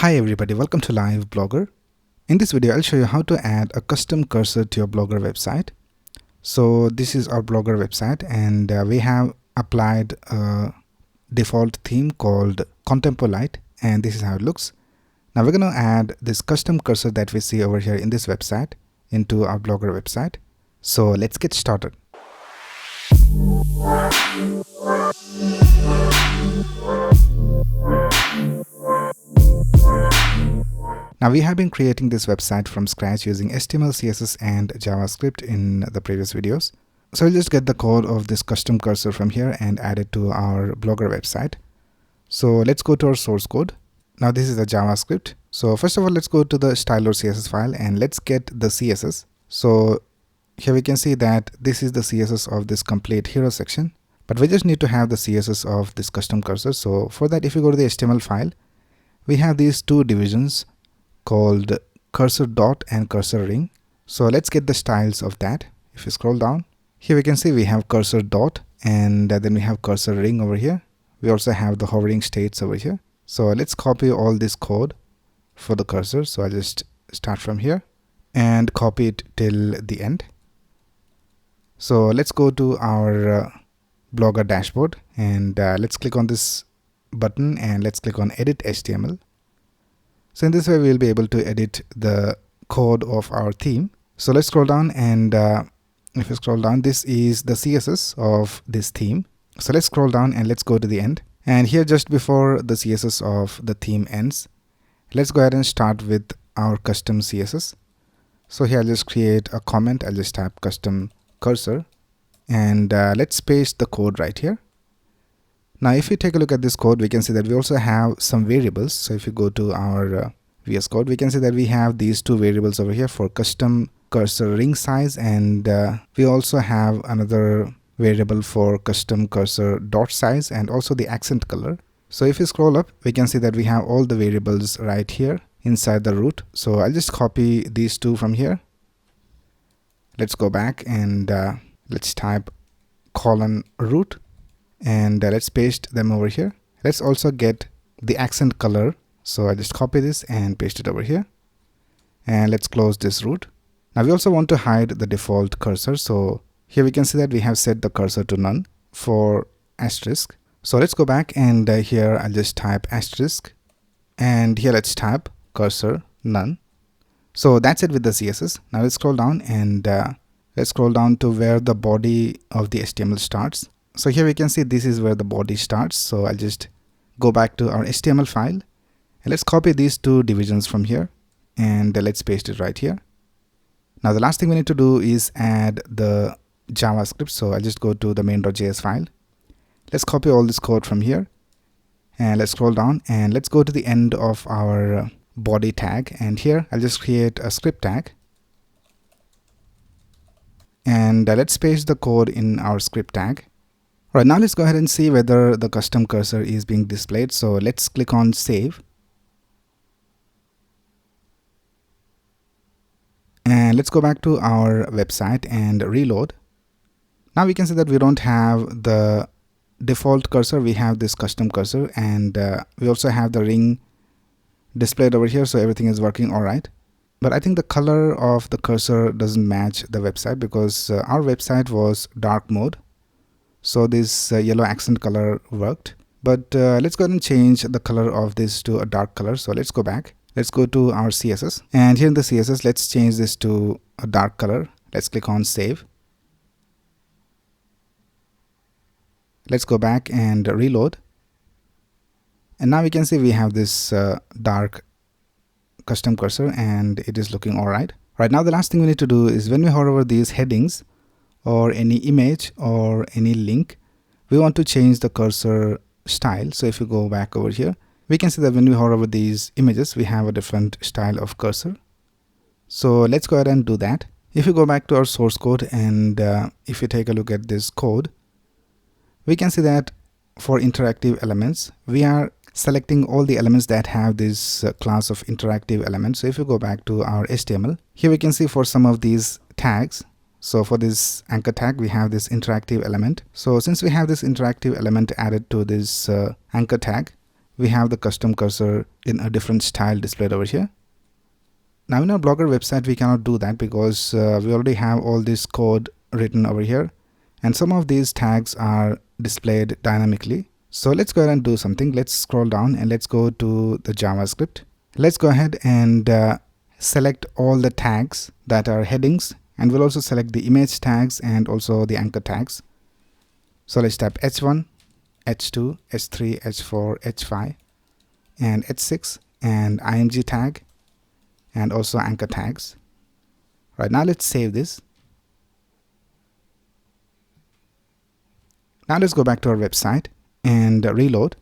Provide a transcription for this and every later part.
Hi everybody, welcome to Live Blogger. In this video, I'll show you how to add a custom cursor to your Blogger website. So this is our Blogger website, and we have applied a default theme called Contemporary, and this is how it looks. Now we're going to add this custom cursor that we see over here in this website into our Blogger website. So let's get started. Now we have been creating this website from scratch using HTML, CSS and JavaScript in the previous videos. So we'll just get the code of this custom cursor from here and add it to our Blogger website. So let's go to our source code. Now this is the JavaScript. So first of all, let's go to the style.css file and let's get the CSS. So here we can see that this is the CSS of this complete hero section, but we just need to have the CSS of this custom cursor. So for that, if you go to the HTML file, we have these two divisions called cursor dot and cursor ring. So let's get the styles of that. If you scroll down, here we can see we have cursor dot and then we have cursor ring over here. We also have the hovering states over here. So let's copy all this code for the cursor. So I'll just start from here and copy it till the end. So let's go to our Blogger dashboard and let's click on this button and let's click on edit HTML. So in this way, we'll be able to edit the code of our theme. So let's scroll down, and if you scroll down, this is the CSS of this theme. So let's scroll down and let's go to the end. And here, just before the CSS of the theme ends, let's go ahead and start with our custom CSS. So here I'll just create a comment. I'll just type custom cursor and let's paste the code right here. Now if you take a look at this code, we can see that we also have some variables. So if you go to our VS Code, we can see that we have these two variables over here for custom cursor ring size, and we also have another variable for custom cursor dot size and also the accent color. So if you scroll up, we can see that we have all the variables right here inside the root. So I'll just copy these two from here. Let's go back and let's type :root. And let's paste them over here. Let's also get the accent color. So I just copy this and paste it over here. And let's close this root. Now we also want to hide the default cursor. So here we can see that we have set the cursor to none for asterisk. So let's go back and here I'll just type asterisk. And here let's type cursor none. So that's it with the CSS. Now let's scroll down and let's scroll down to where the body of the HTML starts. So here we can see this is where the body starts. So I'll just go back to our HTML file and let's copy these two divisions from here and let's paste it right here. Now the last thing we need to do is add the JavaScript. So I'll just go to the main.js file. Let's copy all this code from here and let's scroll down and let's go to the end of our body tag, and here I'll just create a script tag and let's paste the code in our script tag. Alright, now let's go ahead and see whether the custom cursor is being displayed. So let's click on save. And let's go back to our website and reload. Now we can see that we don't have the default cursor. We have this custom cursor, and we also have the ring displayed over here. So everything is working alright. But I think the color of the cursor doesn't match the website because our website was dark mode. So this yellow accent color worked, but let's go ahead and change the color of this to a dark color. So let's go back. Let's go to our CSS, and here in the CSS, let's change this to a dark color. Let's click on save. Let's go back and reload. And now we can see we have this dark custom cursor and it is looking all right. Right now, the last thing we need to do is when we hover over these headings or any image or any link, we want to change the cursor style. So if you go back over here, we can see that when we hover over these images, we have a different style of cursor. So let's go ahead and do that. If you go back to our source code and if you take a look at this code, we can see that for interactive elements, we are selecting all the elements that have this class of interactive elements. So if you go back to our HTML, here we can see for some of these tags, So for this anchor tag, we have this interactive element. So since we have this interactive element added to this anchor tag, we have the custom cursor in a different style displayed over here. Now in our Blogger website, we cannot do that because we already have all this code written over here, and some of these tags are displayed dynamically. So let's go ahead and do something. Let's scroll down and let's go to the JavaScript. Let's go ahead and select all the tags that are headings, and we'll also select the image tags and also the anchor tags. So let's tap H1, H2, H3, H4, H5, and H6, and img tag, and also anchor tags. Right, now let's save this. Now let's go back to our website and reload.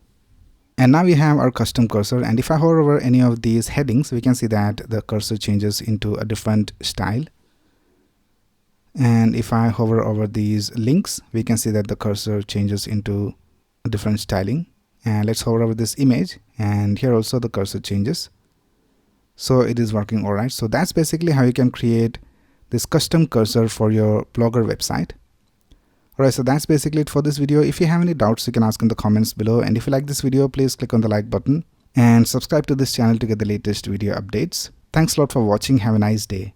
And now we have our custom cursor, and if I hover over any of these headings, we can see that the cursor changes into a different style. And if I hover over these links, we can see that the cursor changes into a different styling. And let's hover over this image, and here also the cursor changes. So it is working alright. So that's basically how you can create this custom cursor for your Blogger website. Alright, so that's basically it for this video. If you have any doubts, you can ask in the comments below. And if you like this video, please click on the like button and subscribe to this channel to get the latest video updates. Thanks a lot for watching. Have a nice day.